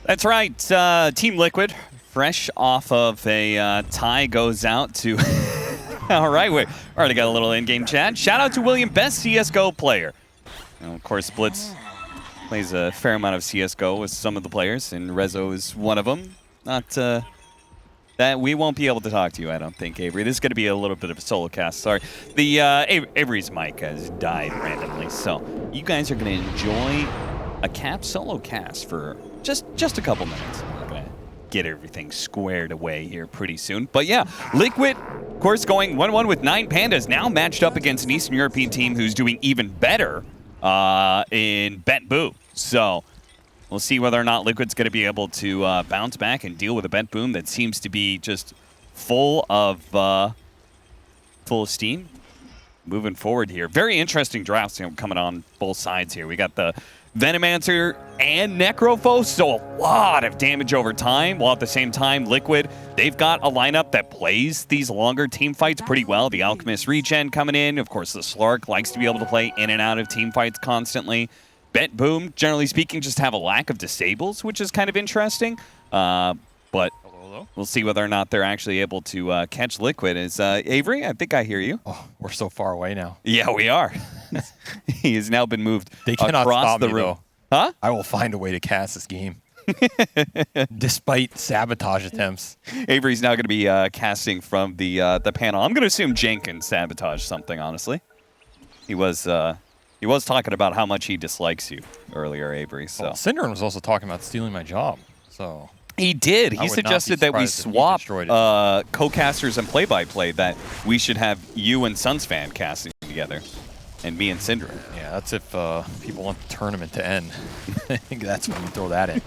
That's right. Team Liquid, fresh off of a tie, goes out to... All right, we already got a little in-game chat. Shout out to William, best CSGO player. And of course, Blitz plays a fair amount of CSGO with some of the players, and Rezo is one of them. Not that we won't be able to talk to you, I don't think, Avery. This is going to be a little bit of a solo cast. Sorry. The Avery's mic has died randomly, so you guys are going to enjoy a cap solo cast for just a couple minutes. We're going to get everything squared away here pretty soon. But yeah, Liquid, of course, going 1-1 with 9 Pandas, now matched up against an Eastern European team who's doing even better in BetBoom. So we'll see whether or not Liquid's going to be able to bounce back and deal with a BetBoom that seems to be just full of steam moving forward here. Very interesting drafts coming on both sides here. We got the Venomancer and Necrophos, so a lot of damage over time, while at the same time, Liquid, they've got a lineup that plays these longer team fights pretty well. The Alchemist regen coming in. Of course, the Slark likes to be able to play in and out of team fights constantly. BetBoom, generally speaking, just have a lack of disables, which is kind of interesting. But we'll see whether or not they're actually able to catch Liquid. Is Avery, I think I hear you. Oh, we're so far away now. Yeah, we are. He has now been moved they cannot across stop the me, room. Though. Huh? I will find a way to cast this game. Despite sabotage attempts. Avery's now going to be casting from the panel. I'm going to assume Jenkins sabotaged something, honestly. He was talking about how much he dislikes you earlier, Avery. So well, Syndrome was also talking about stealing my job. So he did. He suggested that we swap co-casters and play-by-play, that we should have you and Sunsfan casting together, and me and Syndrome. Yeah, that's if people want the tournament to end. I think that's when you throw that in.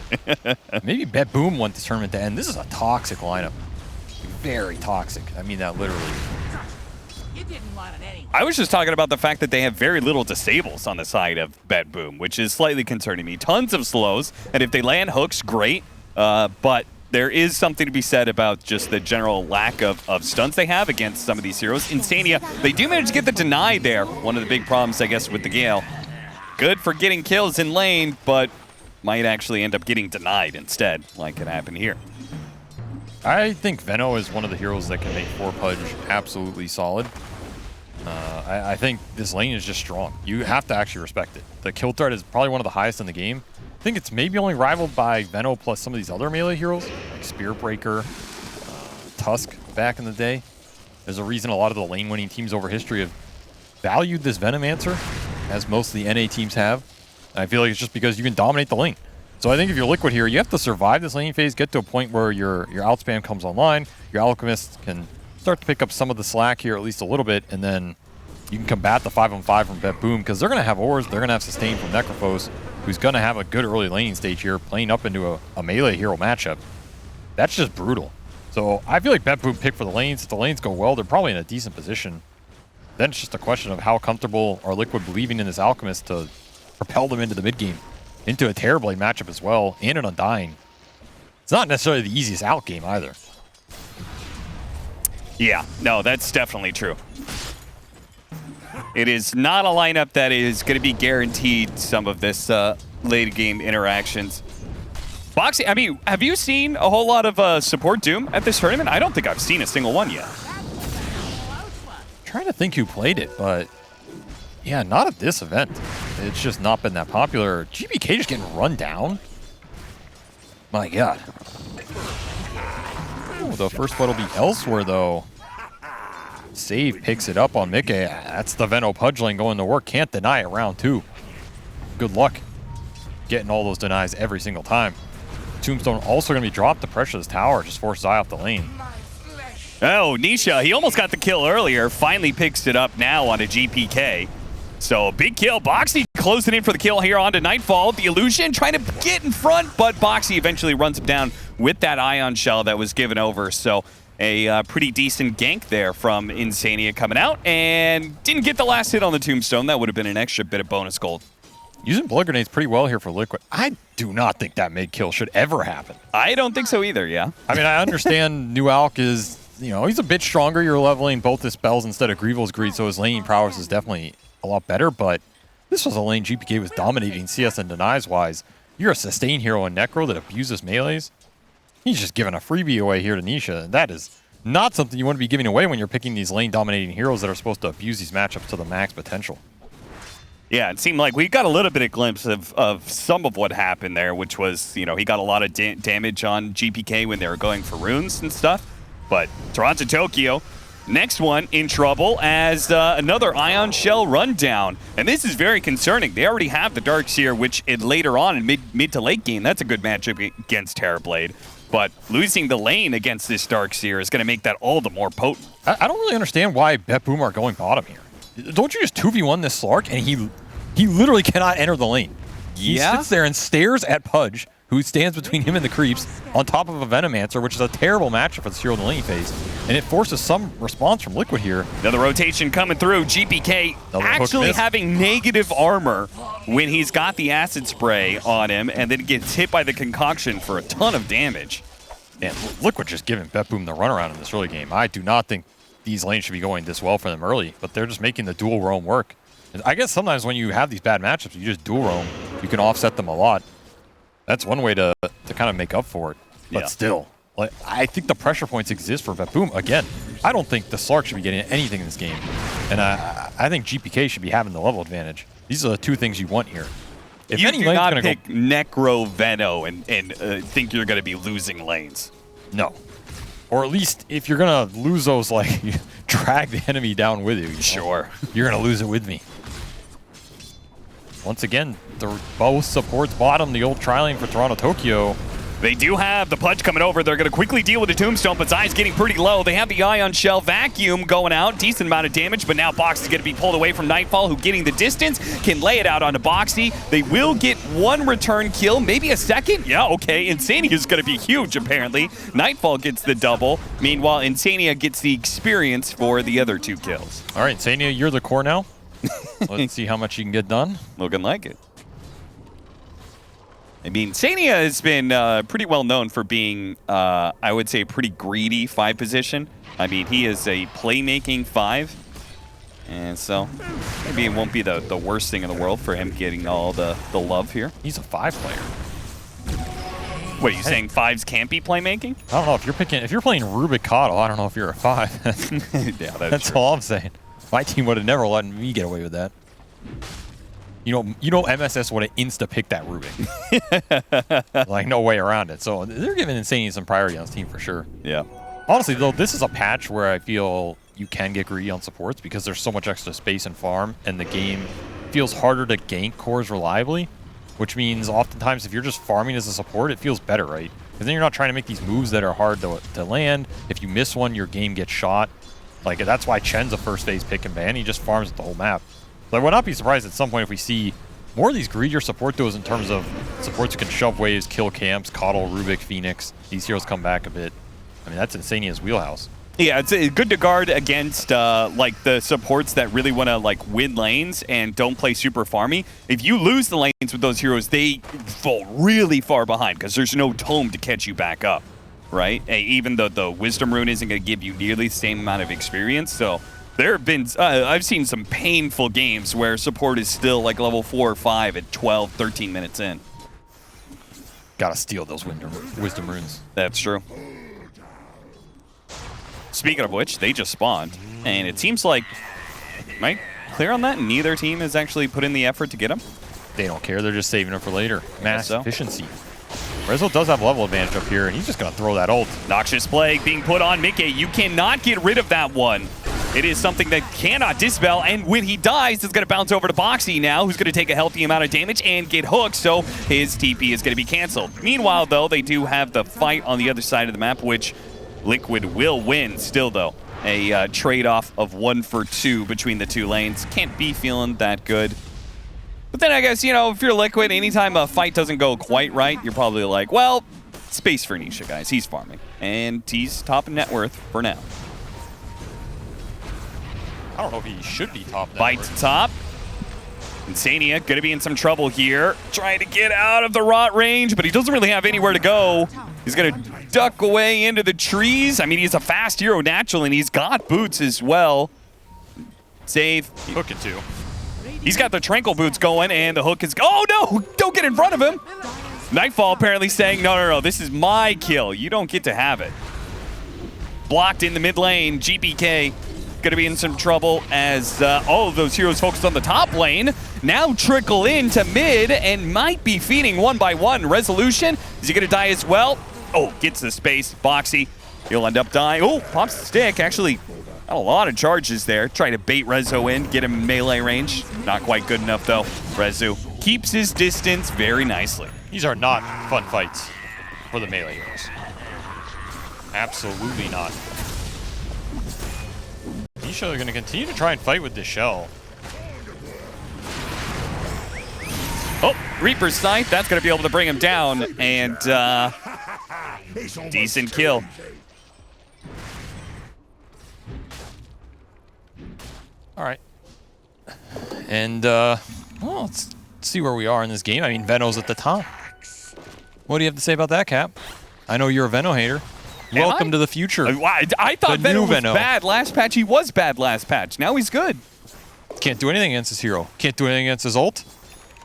Maybe BetBoom want the tournament to end. This is a toxic lineup. Very toxic. I mean that literally. I was just talking about the fact that they have very little disables on the side of BetBoom, which is slightly concerning me. Tons of slows, and if they land hooks, great. But there is something to be said about just the general lack of stunts they have against some of these heroes. Insania, they do manage to get the deny there. One of the big problems, I guess, with the Gale. Good for getting kills in lane, but might actually end up getting denied instead, like it happened here. I think Veno is one of the heroes that can make 4-Pudge absolutely solid. I think this lane is just strong. You have to actually respect it. The kill threat is probably one of the highest in the game. I think it's maybe only rivaled by Veno plus some of these other melee heroes, like Spearbreaker, Tusk back in the day. There's a reason a lot of the lane-winning teams over history have valued this Venomancer, as most of the NA teams have. And I feel like it's just because you can dominate the lane. So I think if you're Liquid here, you have to survive this lane phase, get to a point where your outspam comes online, your Alchemist can start to pick up some of the slack here, at least a little bit, and then you can combat the 5-on-5 from BetBoom, because they're going to have ores, they're going to have sustain from Necrophos, who's going to have a good early laning stage here, playing up into a melee hero matchup. That's just brutal. So I feel like BetBoom picked for the lanes. If the lanes go well, they're probably in a decent position. Then it's just a question of how comfortable are Liquid believing in this Alchemist to propel them into the mid game, into a terrible matchup as well, and an Undying. It's not necessarily the easiest out game either. Yeah, no, that's definitely true. It is not a lineup that is going to be guaranteed some of this late game interactions. Boxy, I mean, have you seen a whole lot of support Doom at this tournament? I don't think I've seen a single one yet. Trying to think who played it, but yeah, not at this event. It's just not been that popular. GBK just getting run down. My God. Ooh, the first blood will be elsewhere, though. Save picks it up on Mickey. That's the Veno Pudge lane going to work. Can't deny it round 2. Good luck getting all those denies every single time. Tombstone also going to be dropped to pressure this tower. Just forces Eye off the lane. Oh, Nisha, he almost got the kill earlier. Finally picks it up now on a GPK. So big kill. Boxy closing in for the kill here onto Nightfall. The Illusion trying to get in front, but Boxy eventually runs him down with that Ion Shell that was given over. So a pretty decent gank there from Insania coming out, and didn't get the last hit on the Tombstone. That would have been an extra bit of bonus gold. Using blood grenades pretty well here for Liquid. I do not think that mid kill should ever happen. I don't think so either, yeah. I mean, I understand New Alk is, you know, he's a bit stronger. You're leveling both his spells instead of Grievel's Greed, so his laning prowess is definitely a lot better, but this was a lane GPK was dominating CS and denies-wise. You're a sustain hero in Necro that abuses melees. He's just giving a freebie away here to Nisha. That is not something you want to be giving away when you're picking these lane-dominating heroes that are supposed to abuse these matchups to the max potential. Yeah, it seemed like we got a little bit of glimpse of some of what happened there, which was, you know, he got a lot of damage on GPK when they were going for runes and stuff. But Toronto Tokyo, next one in trouble as another Ion Shell rundown. And this is very concerning. They already have the Darkseer, which later on in mid to late game, that's a good matchup against Terrorblade. But losing the lane against this Darkseer is going to make that all the more potent. I don't really understand why BetBoom are going bottom here. Don't you just 2v1 this Slark and he literally cannot enter the lane. He sits there and stares at Pudge, who stands between him and the creeps, on top of a Venomancer, which is a terrible matchup for this hero in the lane phase. And it forces some response from Liquid here. Another rotation coming through. GPK actually having negative armor when he's got the acid spray on him, and then gets hit by the concoction for a ton of damage. And Liquid just giving BetBoom the runaround in this early game. I do not think these lanes should be going this well for them early, but they're just making the dual roam work. And I guess sometimes when you have these bad matchups, you just dual roam. You can offset them a lot. That's one way to kind of make up for it. But still, like, I think the pressure points exist for BetBoom. Again, I don't think the Slark should be getting anything in this game. And I think GPK should be having the level advantage. These are the two things you want here. If you do not pick Necro Veno and think you're going to be losing lanes. No. Or at least if you're going to lose those, like, drag the enemy down with you. Sure. You're going to lose it with me. Once again, both supports bottom, the old tri-lane for Toronto Tokyo. They do have the Pudge coming over. They're going to quickly deal with the Tombstone, but Zai's getting pretty low. They have the Ion Shell Vacuum going out. Decent amount of damage, but now Box is going to be pulled away from Nightfall, who getting the distance, can lay it out onto Boxy. They will get one return kill, maybe a second. Yeah, okay. Insania is going to be huge, apparently. Nightfall gets the double. Meanwhile, Insania gets the experience for the other two kills. All right, Insania, you're the core now. Let's see how much you can get done. Looking like it. I mean, Insania has been pretty well known for being, I would say, pretty greedy 5 position. I mean, he is a playmaking 5. And so maybe it won't be the worst thing in the world for him getting all the love here. He's a 5 player. What, are you saying 5s can't be playmaking? I don't know. If you're playing Rubik Coddle, I don't know if you're a 5. Yeah, that's all I'm saying. My team would have never let me get away with that. You know, MSS would have insta-picked that Rubik. Like, no way around it. So they're giving Insania some priority on this team for sure. Yeah. Honestly, though, this is a patch where I feel you can get greedy on supports because there's so much extra space and farm, and the game feels harder to gank cores reliably, which means oftentimes if you're just farming as a support, it feels better, right? Because then you're not trying to make these moves that are hard to land. If you miss one, your game gets shot. Like, that's why Chen's a first phase pick and ban. He just farms the whole map. So I would not be surprised at some point if we see more of these greedier support duos in terms of supports who can shove waves, kill camps, Coddle, Rubik, Phoenix. These heroes come back a bit. I mean, that's Insania's wheelhouse. Yeah, it's good to guard against like the supports that really want to like win lanes and don't play super farmy. If you lose the lanes with those heroes, they fall really far behind because there's no tome to catch you back up, right? Even though the Wisdom Rune isn't going to give you nearly the same amount of experience, so there have been, I've seen some painful games where support is still like level 4 or 5 at 12, 13 minutes in. Gotta steal those Wisdom Runes. That's true. Speaking of which, they just spawned, and it seems like, am I clear on that? Neither team has actually put in the effort to get them. They don't care, they're just saving them for later. Mass efficiency. Rezo does have level advantage up here, and he's just gonna throw that ult. Noxious Plague being put on Mickey. You cannot get rid of that one. It is something that cannot dispel, and when he dies, it's going to bounce over to Boxy now, who's going to take a healthy amount of damage and get hooked, so his TP is going to be canceled. Meanwhile, though, they do have the fight on the other side of the map, which Liquid will win still, though. A trade-off of 1 for 2 between the two lanes. Can't be feeling that good. But then I guess, you know, if you're Liquid, anytime a fight doesn't go quite right, you're probably like, well, space for Nisha, guys. He's farming. And he's top in net worth for now. I don't know if he should be top net Bite to top. Insania going to be in some trouble here. Trying to get out of the rot range, but he doesn't really have anywhere to go. He's going to duck away into the trees. I mean, he's a fast hero naturally, and he's got boots as well. Save. Hook it too. He's got the tranquil boots going, and the hook is... Oh, no! Don't get in front of him! Nightfall apparently saying, no, this is my kill. You don't get to have it. Blocked in the mid lane. GPK going to be in some trouble as all of those heroes focused on the top lane now trickle into mid and might be feeding one by one. Resolution, is he going to die as well? Oh, gets the space. Boxy, he'll end up dying. Oh, pops the stick. Actually, got a lot of charges there. Trying to bait Rezo in, get him in melee range. Not quite good enough, though. Rezo keeps his distance very nicely. These are not fun fights for the melee heroes. Absolutely not. Nisha are going to continue to try and fight with this shell. Oh, Reaper's Scythe. That's going to be able to bring him down. And decent kill. All right. And, well, let's see where we are in this game. I mean, Veno's at the top. What do you have to say about that, Cap? I know you're a Veno hater. Welcome to the future. I thought Veno was bad last patch. He was bad last patch. Now he's good. Can't do anything against his hero. Can't do anything against his ult.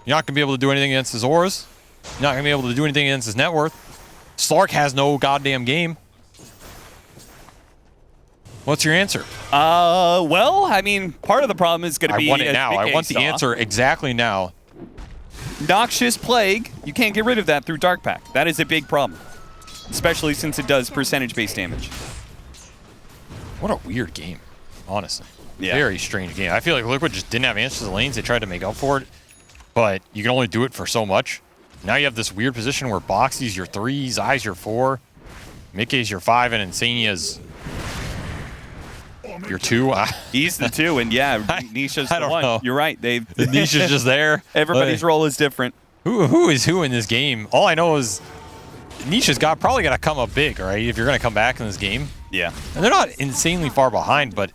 You're not going to be able to do anything against his auras. You're not going to be able to do anything against his net worth. Slark has no goddamn game. What's your answer? Well, I mean, part of the problem is going to be... I want it now. I want the answer exactly now. Noxious Plague, you can't get rid of that through Dark Pack. That is a big problem. Especially since it does percentage-based damage. What a weird game, honestly. Yeah. Very strange game. I feel like Liquid just didn't have answers to the lanes. They tried to make up for it, but you can only do it for so much. Now you have this weird position where Boxy's your 3, Zai's your 4, Mickey's your 5, and Insania's your 2. He's the 2, and yeah, Nisha's the 1. Know. You're right. Nisha's just there. Everybody's role is different. Who is who in this game? All I know is Nisha's probably got to come up big, right? If you're going to come back in this game. Yeah. And they're not insanely far behind, but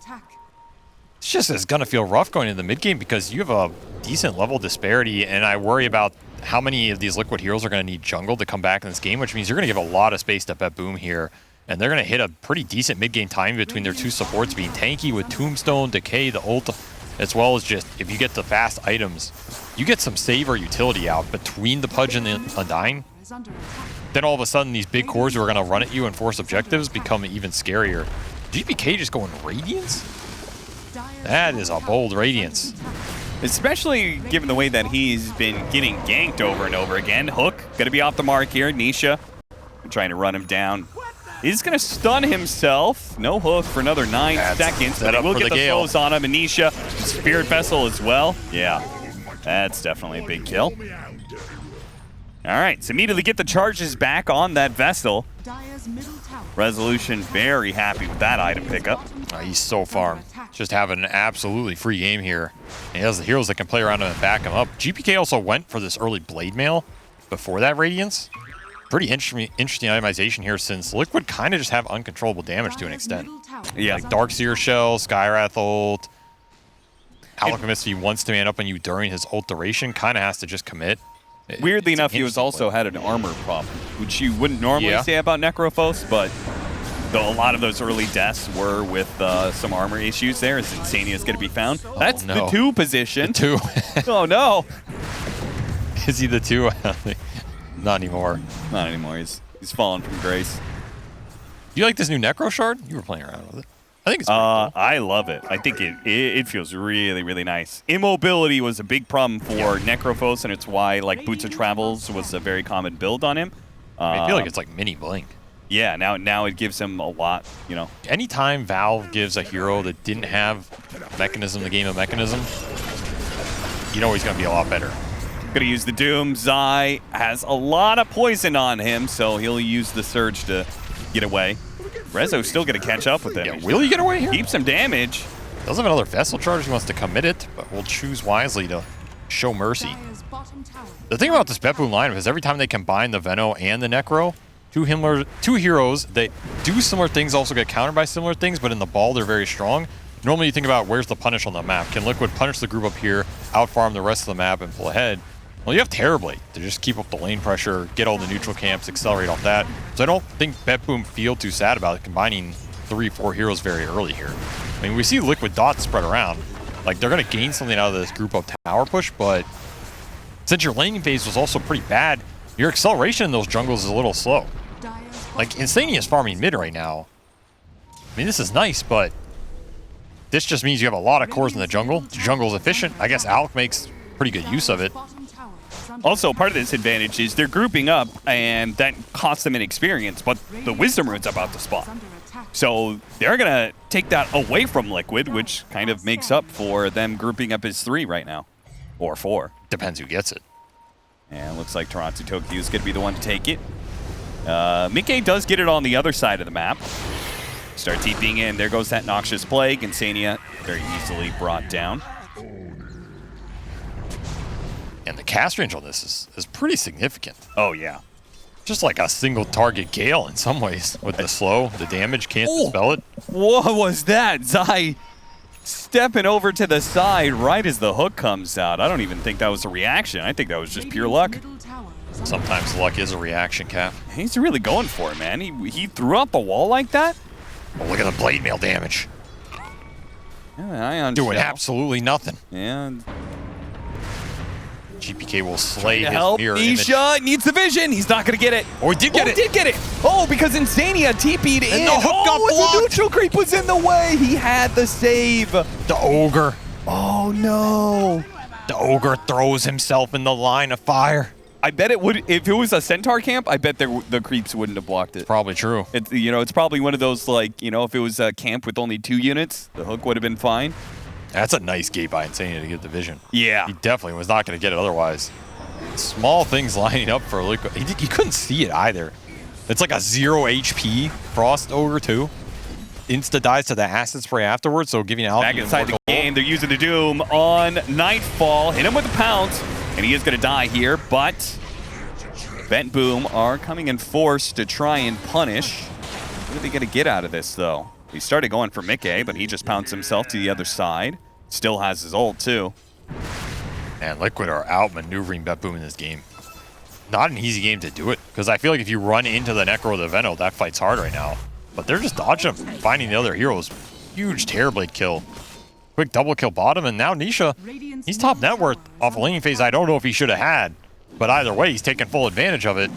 it's going to feel rough going into the mid game because you have a decent level disparity, and I worry about how many of these Liquid heroes are going to need jungle to come back in this game, which means you're going to give a lot of space to BetBoom here, and they're going to hit a pretty decent mid game time between their two supports being tanky with Tombstone, Decay, the ult, as well as just if you get the fast items, you get some save or utility out between the Pudge and the Undying. Then all of a sudden, these big cores who are going to run at you and force objectives become even scarier. GPK just going Radiance? That is a bold Radiance. Especially given the way that he's been getting ganked over and over again. Hook, going to be off the mark here. Nisha trying to run him down. He's going to stun himself. No hook for another 9 seconds. But we'll get the flows on him. And Nisha, Spirit Vessel as well. Yeah, that's definitely a big kill. All right, so immediately get the charges back on that Vessel. Resolution very happy with that item pickup. He's so farm. Just having an absolutely free game here. And he has the heroes that can play around him and back him up. GPK also went for this early Blade Mail before that Radiance. Pretty interesting itemization here since Liquid kind of just have uncontrollable damage to an extent. Yeah. Like Darkseer Shell, Skywrath ult. Alchemist, if he wants to man up on you during his ult duration, kind of has to just commit. Weirdly enough, he was also had an armor problem, which you wouldn't normally say about Necrophos, but though a lot of those early deaths were with some armor issues there, as Insania is going to be found. That's the 2 position. The 2. Oh, no. Is he the 2? Not anymore. Not anymore. He's fallen from grace. Do you like this new Necro Shard? You were playing around with it. I think it's pretty cool. I love it. I think it feels really, really nice. Immobility was a big problem for Necrophos, and it's why like Boots of Travels was a very common build on him. I feel like it's like mini Blink. Yeah, now it gives him a lot, you know. Anytime Valve gives a hero that didn't have Mechanism the game of Mechanism, you know he's going to be a lot better. Gonna use the Doom. Zai has a lot of poison on him, so he'll use the Surge to get away. Rezo's still gonna catch up with him. Yeah, will he get away here? Keep some damage. Doesn't have another Vessel charge. He wants to commit it, but will choose wisely to show mercy. The thing about this BetBoom lineup is every time they combine the Veno and the Necro, two heroes that do similar things also get countered by similar things, but in the ball they're very strong. Normally you think about where's the punish on the map. Can Liquid punish the group up here, outfarm the rest of the map, and pull ahead? Well, you have Terrorblade to just keep up the lane pressure, get all the neutral camps, accelerate off that. So I don't think BetBoom feel too sad about combining 3-4 heroes very early here. I mean, we see Liquid dots spread around. Like, they're going to gain something out of this group of tower push, but since your laning phase was also pretty bad, your acceleration in those jungles is a little slow. Like, Insania is farming mid right now. I mean, this is nice, but this just means you have a lot of cores in the jungle. The jungle is efficient. I guess Alk makes pretty good use of it. Also, part of this advantage is they're grouping up, and that costs them an experience, but the Wisdom Rune's about to spawn. So they're going to take that away from Liquid, which kind of makes up for them grouping up as 3 right now. Or 4. Depends who gets it. And it looks like Toronto Tokyo is going to be the one to take it. Mickey does get it on the other side of the map. Start TPing in. There goes that Noxious Plague. Insania very easily brought down. And the cast range on this is pretty significant. Oh, yeah. Just like a single target Gale in some ways. With the slow, the damage, can't dispel it. What was that? Zai stepping over to the side right as the hook comes out. I don't even think that was a reaction. I think that was just pure luck. Sometimes luck is a reaction, Cap. He's really going for it, man. He threw up a wall like that? Oh, look at the blade mail damage. Yeah, Ion Doing shell. absolutely nothing. Yeah. GPK will slay his Help, mirror image. Nisha needs the vision. He's not going to get it. Oh, he did get it. Did get it. Oh, because Insania TP'd in. the hook got blocked. The neutral creep was in the way. He had the save. The Ogre. Oh, no. The Ogre throws himself in the line of fire. I bet it would, if it was a Centaur camp, I bet the creeps wouldn't have blocked it. Probably true. It's, it's probably one of those, like, if it was a camp with only 2 units, the hook would have been fine. That's a nice gate by Insania to get the vision. Yeah. He definitely was not going to get it otherwise. Small things lining up for Liquid. He couldn't see it either. It's like a 0 HP Frost Ogre too. Insta dies to the acid spray afterwards, so giving Alk back inside the game. They're using the Doom on Nightfall. Hit him with the pounce, and he is going to die here, but BetBoom are coming in force to try and punish. What are they going to get out of this, though? He started going for Mickey, but he just pounced himself to the other side. Still has his ult, too. And Liquid are outmaneuvering BetBoom in this game. Not an easy game to do it, because I feel like if you run into the Necro or the Veno, that fight's hard right now. But they're just dodging him, finding the other heroes. Huge Terrorblade kill. Quick double kill bottom, and now Nisha, he's top net worth off a laning phase I don't know if he should have had. But either way, he's taking full advantage of it.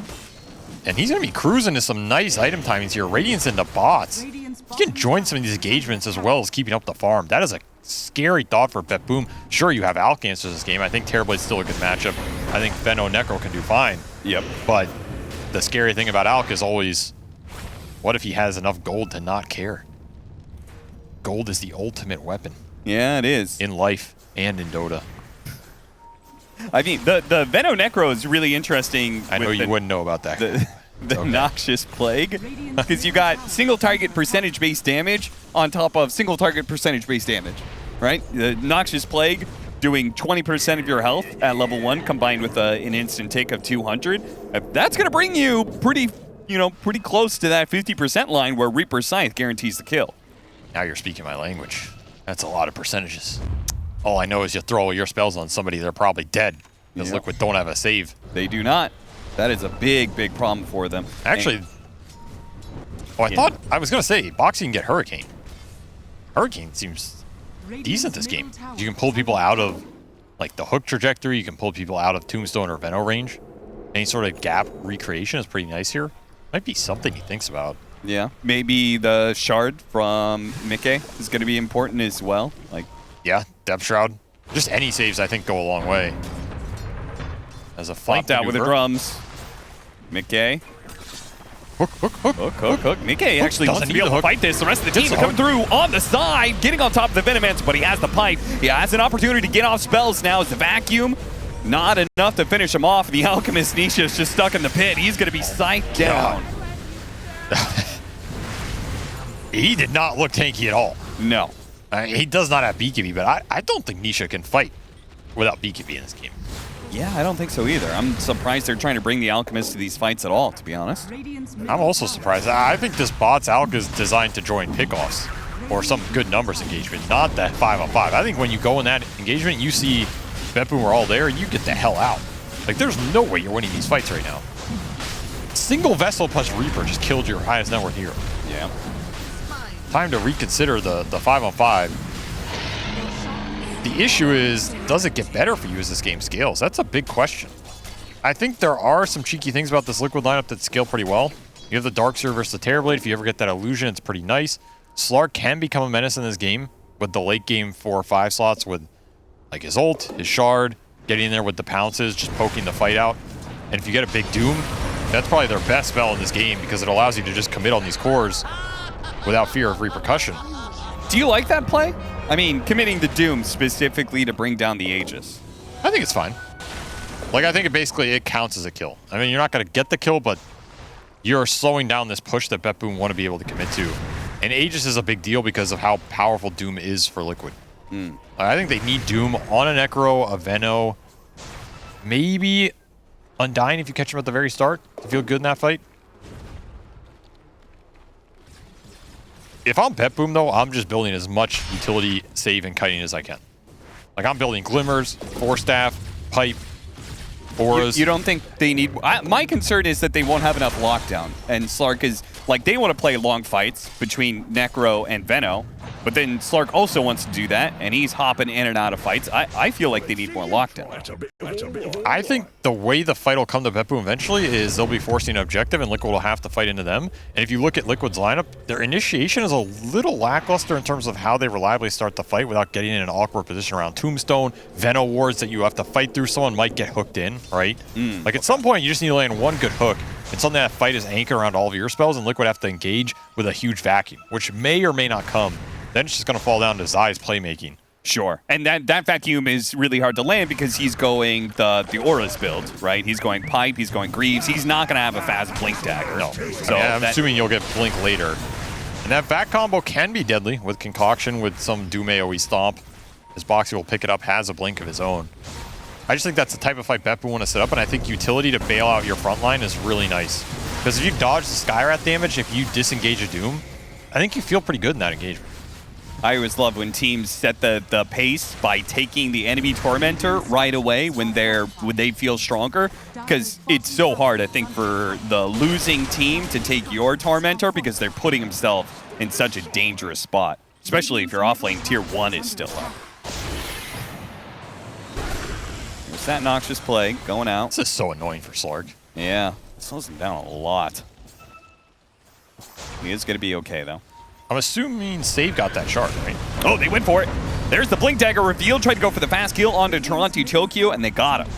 And he's going to be cruising to some nice item timings here. Radiance into bots. He can join some of these engagements as well as keeping up the farm. That is a scary thought for BetBoom. Sure, you have Alk answers this game. I think Terrorblade's still a good matchup. I think Veno Necro can do fine. Yep. But the scary thing about Alk is always, what if he has enough gold to not care? Gold is the ultimate weapon. Yeah, it is. In life and in Dota. I mean, the Veno Necro is really interesting. I know you wouldn't know about that. The okay. Noxious Plague, because you got single target percentage based damage on top of single target percentage based damage, right? The Noxious Plague doing 20% of your health at level 1 combined with an instant tick of 200. That's going to bring you pretty close to that 50% line where Reaper Scythe guarantees the kill. Now you're speaking my language. That's a lot of percentages. All I know is you throw your spells on somebody, they're probably dead. Because Liquid don't have a save. They do not. That is a big, big problem for them. Actually, I was going to say, Boxy can get Hurricane. Hurricane seems decent this game. You can pull people out of like the hook trajectory, you can pull people out of Tombstone or Veno range. Any sort of gap recreation is pretty nice here. Might be something he thinks about. Yeah, maybe the shard from Mickey is going to be important as well. Yeah, Depth Shroud. Just any saves, I think, go a long way. As a flank out with the drums. Mickey. Hook. Mickey actually wants to be able to fight this. The rest of the team come through on the side, getting on top of the Venomancer, but he has the pipe. He has an opportunity to get off spells now as the vacuum. Not enough to finish him off. The Alchemist Nisha is just stuck in the pit. He's going to be scythed down. He did not look tanky at all. No. He does not have BKB, but I don't think Nisha can fight without BKB in this game. Yeah, I don't think so either. I'm surprised they're trying to bring the Alchemist to these fights at all, to be honest. I'm also surprised. I think this bot's Alk is designed to join pickoffs or some good numbers engagement, not that 5-on-5. I think when you go in that engagement, you see BetBoom are all there, and you get the hell out. Like, there's no way you're winning these fights right now. Single Vessel plus Reaper just killed your highest net worth hero. Yeah. Time to reconsider the 5-on-5. The issue is, does it get better for you as this game scales? That's a big question. I think there are some cheeky things about this Liquid lineup that scale pretty well. You have the Darkseer versus the Terrorblade. If you ever get that illusion, it's pretty nice. Slark can become a menace in this game with the late game 4 or 5 slots with like his ult, his shard, getting in there with the pounces, just poking the fight out. And if you get a big Doom, that's probably their best spell in this game because it allows you to just commit on these cores without fear of repercussion. Do you like that play? I mean, committing the Doom specifically to bring down the Aegis. I think it's fine. Like, I think it counts as a kill. I mean, you're not going to get the kill, but you're slowing down this push that BetBoom want to be able to commit to. And Aegis is a big deal because of how powerful Doom is for Liquid. I think they need Doom on a Necro, a Veno, maybe Undying if you catch him at the very start to feel good in that fight. If I'm BetBoom, though, I'm just building as much utility, save, and kiting as I can. Like, I'm building Glimmers, Force Staff, Pipe, Auras. You don't think they need... my concern is that they won't have enough lockdown. And Slark is... Like, they want to play long fights between Necro and Veno, but then Slark also wants to do that, and he's hopping in and out of fights. I feel like they need more lockdown. I think the way the fight will come to BetBoom eventually is they'll be forcing an objective, and Liquid will have to fight into them. And if you look at Liquid's lineup, their initiation is a little lackluster in terms of how they reliably start the fight without getting in an awkward position around Tombstone, Veno wards that you have to fight through. Someone might get hooked in, right? Like, at some point, you just need to land one good hook, and something that fight is anchored around all of your spells, and Liquid have to engage with a huge vacuum, which may or may not come. Then it's just going to fall down to Zai's playmaking. Sure. And that vacuum is really hard to land because he's going the Auras build, right? He's going Pipe, he's going Greaves. He's not going to have a fast Blink Dagger. No. So I'm assuming you'll get Blink later. And that vac combo can be deadly with Concoction, with some Doom AoE Stomp. His Boxy will pick it up, has a Blink of his own. I just think that's the type of fight BetBoom want to set up, and I think utility to bail out your front line is really nice. Because if you dodge the Skywrath damage, if you disengage a Doom, I think you feel pretty good in that engagement. I always love when teams set the pace by taking the enemy Tormentor right away when they feel stronger, because it's so hard, I think, for the losing team to take your Tormentor because they're putting themselves in such a dangerous spot, especially if your offlane tier 1 is still up. There's that Noxious Plague going out. This is so annoying for Slark. Yeah, it slows him down a lot. He is going to be okay, though. I'm assuming Save got that shard, right? Oh, they went for it. There's the Blink Dagger reveal. Tried to go for the fast kill onto Toronto Tokyo, and they got him.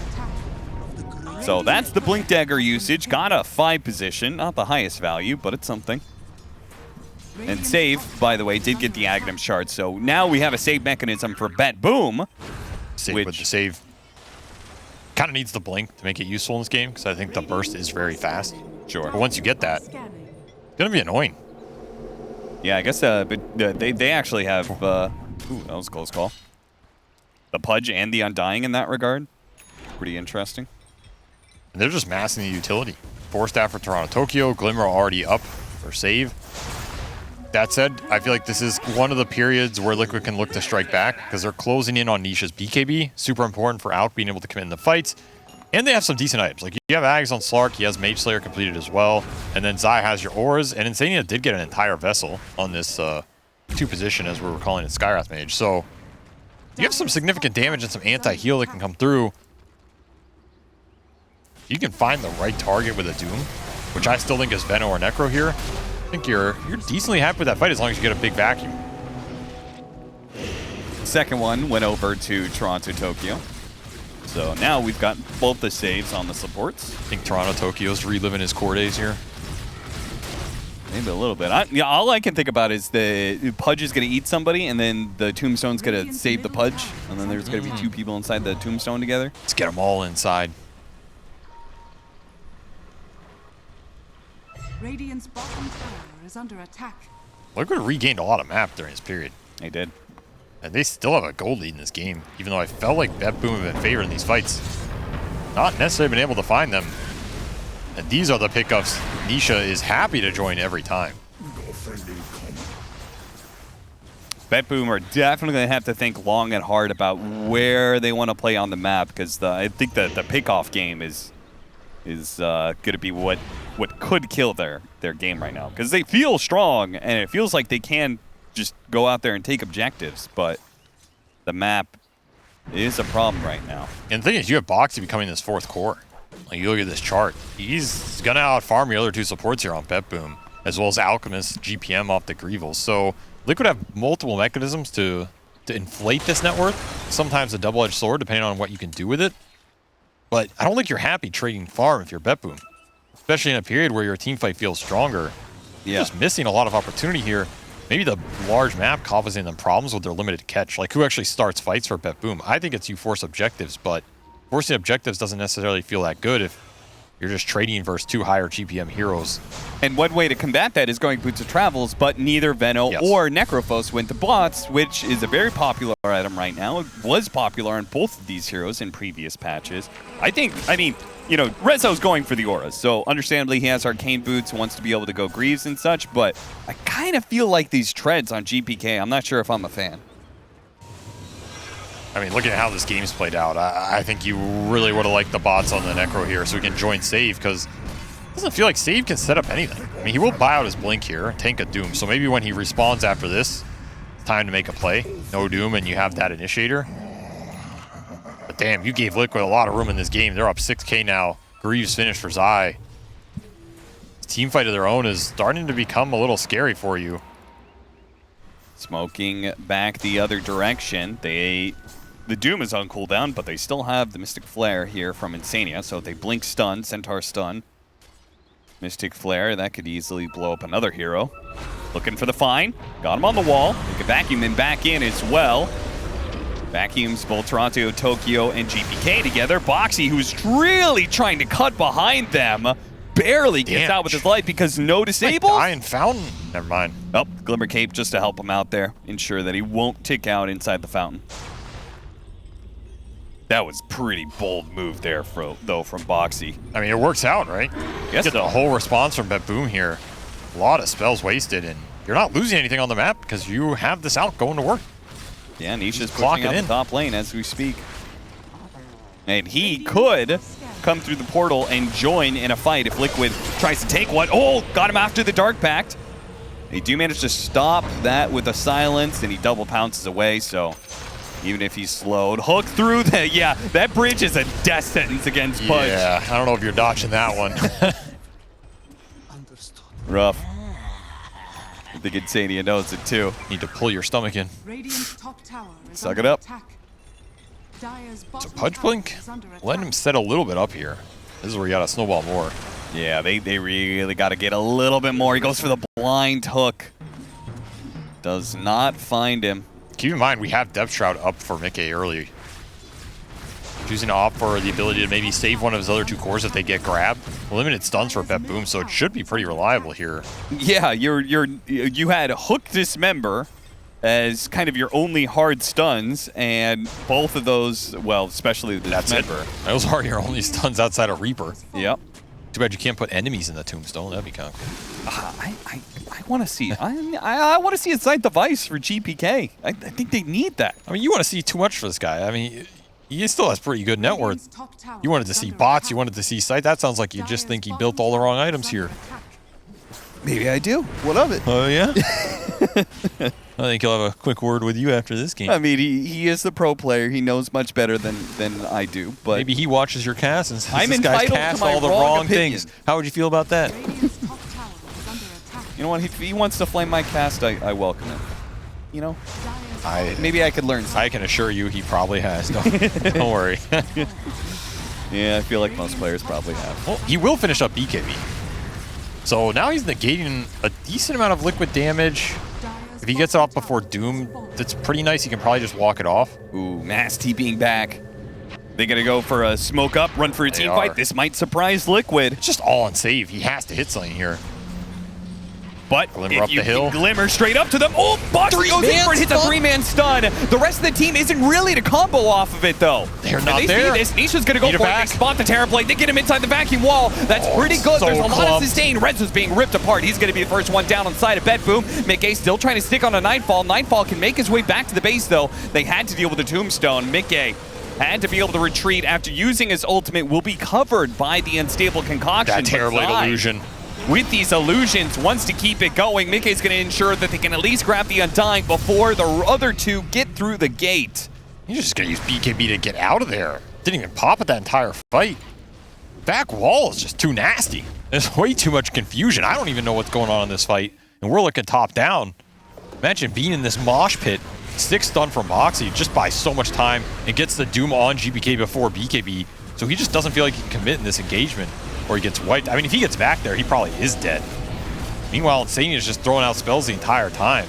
So that's the Blink Dagger usage. Got a 5 position. Not the highest value, but it's something. And Save, by the way, did get the Aghanim shard. So now we have a save mechanism for BetBoom. Save with the save. Kind of needs the Blink to make it useful in this game, because I think the burst is very fast. Sure. But once you get that, it's going to be annoying. Yeah, I guess but they actually have... ooh, that was a close call. The Pudge and the Undying in that regard. Pretty interesting. And they're just massing the utility. Force Staff for Toronto Tokyo. Glimmer already up for Save. That said, I feel like this is one of the periods where Liquid can look to strike back, because they're closing in on Nisha's BKB. Super important for Out being able to commit in the fights. And they have some decent items. Like, you have Ags on Slark, he has Mage Slayer completed as well. And then Zai has your Auras, and Insania did get an entire Vessel on this 2 position, as we were calling it, Skywrath Mage. So, you have some significant damage and some anti-heal that can come through. You can find the right target with a Doom, which I still think is Veno or Necro here. I think you're decently happy with that fight as long as you get a big vacuum. Second one went over to Toronto Tokyo. So now we've got both the saves on the supports. I think Toronto Tokyo's reliving his core days here. Maybe a little bit. Yeah, all I can think about is the Pudge is going to eat somebody, and then the Tombstone's going to save the Pudge, and then there's going to be 2 people inside the Tombstone together. Let's get them all inside. Radiant's bottom tower is under attack. Liquid regained a lot of map during this period. They did. And they still have a gold lead in this game, even though I felt like BetBoom have been favored in these fights. Not necessarily been able to find them. And these are the pickups Nisha is happy to join every time. BetBoom are definitely going to have to think long and hard about where they want to play on the map, because I think that the pickoff game is going to be what could kill their game right now. Because they feel strong, and it feels like they can just go out there and take objectives, but the map is a problem right now. And the thing is, you have Boxy becoming this 4th core. Like, you look at this chart, he's going to out-farm your other two supports here on BetBoom, as well as Alchemist, GPM off the Grievous. So Liquid have multiple mechanisms to inflate this net worth. Sometimes a double-edged sword, depending on what you can do with it. But I don't think you're happy trading farm if you're BetBoom, especially in a period where your team fight feels stronger. Yeah. You're just missing a lot of opportunity here. Maybe the large map causing them problems with their limited catch. Like, who actually starts fights for BetBoom? I think it's you force objectives, but forcing objectives doesn't necessarily feel that good if you're just trading versus two higher GPM heroes. And one way to combat that is going Boots of Travels, but neither Veno or Necrophos went to bots, which is a very popular item right now. It was popular on both of these heroes in previous patches. I mean, you know, Rezo's going for the auras, so understandably he has Arcane Boots, wants to be able to go Greaves and such, but I kind of feel like these treads on GPK, I'm not sure if I'm a fan. I mean, looking at how this game's played out, I think you really would have liked the bots on the Necro here so we can join Save, because it doesn't feel like Save can set up anything. I mean, he will buy out his Blink here, tank a Doom, so maybe when he respawns after this, it's time to make a play. No Doom, and you have that Initiator. But damn, you gave Liquid a lot of room in this game. They're up 6K now. Greaves finished for Zai. Team fight of their own is starting to become a little scary for you. Smoking back the other direction. The Doom is on cooldown, but they still have the Mystic Flare here from Insania, so if they blink stun, Centaur stun. Mystic Flare, that could easily blow up another hero. Looking for the Fine. Got him on the wall. They can vacuum him back in as well. Vacuums both Toronto, Tokyo, and GPK together. Boxy, who's really trying to cut behind them, barely gets out with his life because no disables. Iron Fountain. Never mind. Oh, Glimmer Cape just to help him out there. Ensure that he won't tick out inside the fountain. That was pretty bold move there, though, from Boxy. I mean, it works out, right? Yes. You get the whole response from BetBoom here. A lot of spells wasted, and you're not losing anything on the map because you have this out going to work. Yeah, Nisha's pushing out the top lane as we speak. And he could come through the portal and join in a fight if Liquid tries to take one. Oh, got him after the Dark Pact. They do manage to stop that with a silence, and he double pounces away, so even if he's slowed, hook through the, yeah, that bridge is a death sentence against Pudge. Yeah, I don't know if you're dodging that one. Rough. I think Insania knows it too. Need to pull your stomach in. Radiant's top tower is Suck under it up. attack. Dire's So bottom Pudge tower Blink, is under let him attack. set a little bit up here. This is where you gotta snowball more. Yeah, they really got to get a little bit more. He goes for the blind hook. Does not find him. Keep in mind, we have Depth Shroud up for Mickey early. Choosing to opt for the ability to maybe save one of his other two cores if they get grabbed. Limited stuns for BetBoom, so it should be pretty reliable here. Yeah, you had Hook Dismember as kind of your only hard stuns, and both of those, well, especially the Dismember. Those are your only stuns outside of Reaper. Yep. Too bad you can't put enemies in the Tombstone. That'd be kind of cool. I want to see. I want to see a side device for GPK. I think they need that. I mean, you want to see too much for this guy. I mean, he still has pretty good net worth. Radiant's top tower You wanted to is see under bots. attack. You wanted to see sight. That sounds like you just think he built all the wrong items here. Maybe I do. What of it? Oh, yeah? I think he'll have a quick word with you after this game. I mean, he is the pro player. He knows much better than I do. But Maybe he watches your cast and says, I'm this guy's entitled to cast my all the wrong wrong opinion. things. How would you feel about that? Radiant's top tower is under attack. you know what? If he wants to flame my cast, I welcome it. You know, Dire's maybe I could learn something. I can assure you he probably has. Don't worry. Yeah, I feel like most players probably have. Well, he will finish up BKB. So now he's negating a decent amount of liquid damage. If he gets it off before Doom, that's pretty nice. He can probably just walk it off. Ooh, Mass TPing back. They gonna go for a smoke up, run for a team fight. This might surprise Liquid. It's just all on save. He has to hit something here. But Glimmer if up you the hill. Glimmer straight up to them. Oh, Boxy goes in for it, hits a three-man stun. The rest of the team isn't really to combo off of it, though. They're And not they there. see this. Nisha's going to go Need it for it. back. They spot the Terrorblade. They get him inside the vacuum wall. That's pretty good. so There's a lot of clumped. sustain. Redzo's being ripped apart. He's going to be the first one down on side of BetBoom. Mickey still trying to stick on a Nightfall. Nightfall can make his way back to the base, though. They had to deal with the Tombstone. Mickey had to be able to retreat after using his ultimate, will be covered by the unstable concoction. That Terrorblade But illusion. with these illusions, wants to keep it going. Mickey's going to ensure that they can at least grab the Undying before the other two get through the gate. He's just going to use BKB to get out of there. Didn't even pop at that entire fight. Back wall is just too nasty. There's way too much confusion. I don't even know what's going on in this fight. And we're looking top down. Imagine being in this mosh pit. 6 stun from Moxie, just buys so much time and gets the Doom on GBK before BKB. So he just doesn't feel like he can commit in this engagement, or he gets wiped. I mean, if he gets back there, he probably is dead. Meanwhile, Insania is just throwing out spells the entire time.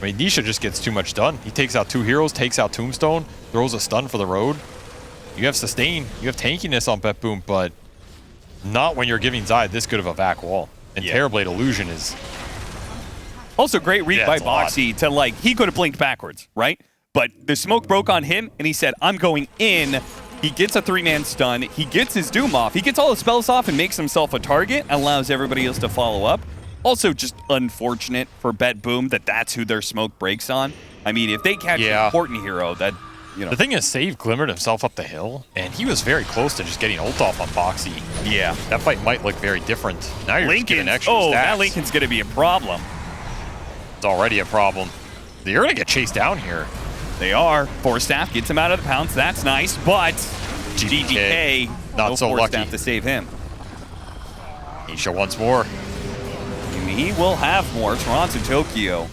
I mean, Nisha just gets too much done. He takes out 2 heroes, takes out Tombstone, throws a stun for the road. You have sustain, you have tankiness on BetBoom, but not when you're giving Zai this good of a back wall. And Terrorblade Illusion is... Also, great read by it's a lot. Boxy to, like, he could have blinked backwards, right? But the smoke broke on him, and he said, I'm going in. He gets a 3-man stun. He gets his Doom off. He gets all his spells off and makes himself a target, allows everybody else to follow up. Also, just unfortunate for BetBoom that that's who their smoke breaks on. I mean, if they catch an important hero, that, you know. The thing is, Save glimmered himself up the hill, and he was very close to just getting ult off on Boxy. Yeah. That fight might look very different. Now you're just getting extra oh, stats. now Lincoln's going to be a problem. It's already a problem. They're going to get chased down here. They are. Force Staff gets him out of the pounce. That's nice, but GGK not so Force lucky Staff to save him. Nisha once more. And he will have more. Toronto Tokyo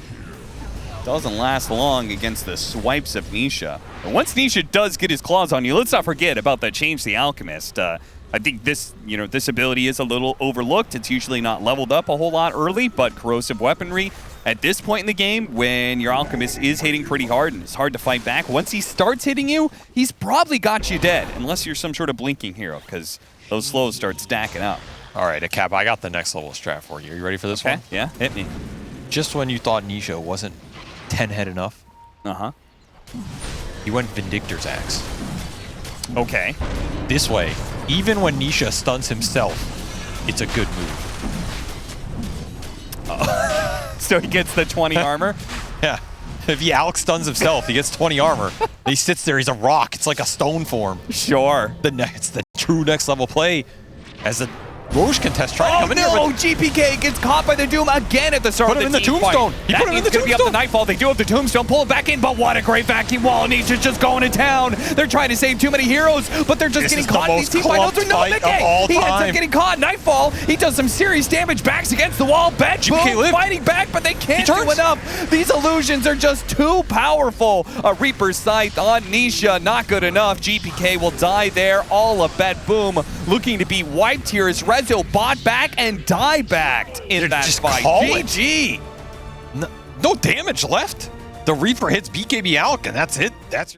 doesn't last long against the swipes of Nisha. And once Nisha does get his claws on you, let's not forget about the Change the Alchemist. I think this, this ability is a little overlooked. It's usually not leveled up a whole lot early, but corrosive weaponry at this point in the game, when your Alchemist is hitting pretty hard and it's hard to fight back, once he starts hitting you, he's probably got you dead, unless you're some sort of blinking hero, because those slows start stacking up. All right, Cap, I got the next level strat for you. Are you ready for this one? Yeah, hit me. Just when you thought Nisha wasn't 10-head enough, he went Vindictor's Axe. Okay. This way, even when Nisha stuns himself, it's a good move. So he gets the 20 armor? Yeah. If he Alex stuns himself, he gets 20 armor. He sits there, he's a rock. It's like a stone form. Sure. It's the true next level play as the Roche contest trying to come in here. Oh, GPK gets caught by the Doom again at the start Put of him the in the Tombstone. He put him in the Tombstone. Be up to Nightfall. They do have the Tombstone. Pull it back in, but what a great vacuum wall. And he's just going to town. They're trying to save too many heroes, but they're just getting caught. These team finals are no He ends up getting caught. Nightfall. He does some serious damage. Backs against the wall. BetBoom fighting back, but they can't do enough. These illusions are just too powerful. A Reaper's Scythe on Nisha. Not good enough. GPK will die there. All of BetBoom looking to be wiped here as Rezo bought back and die backed in that fight. GG. No damage left. The Reaper hits BKB Alk, and that's it. That's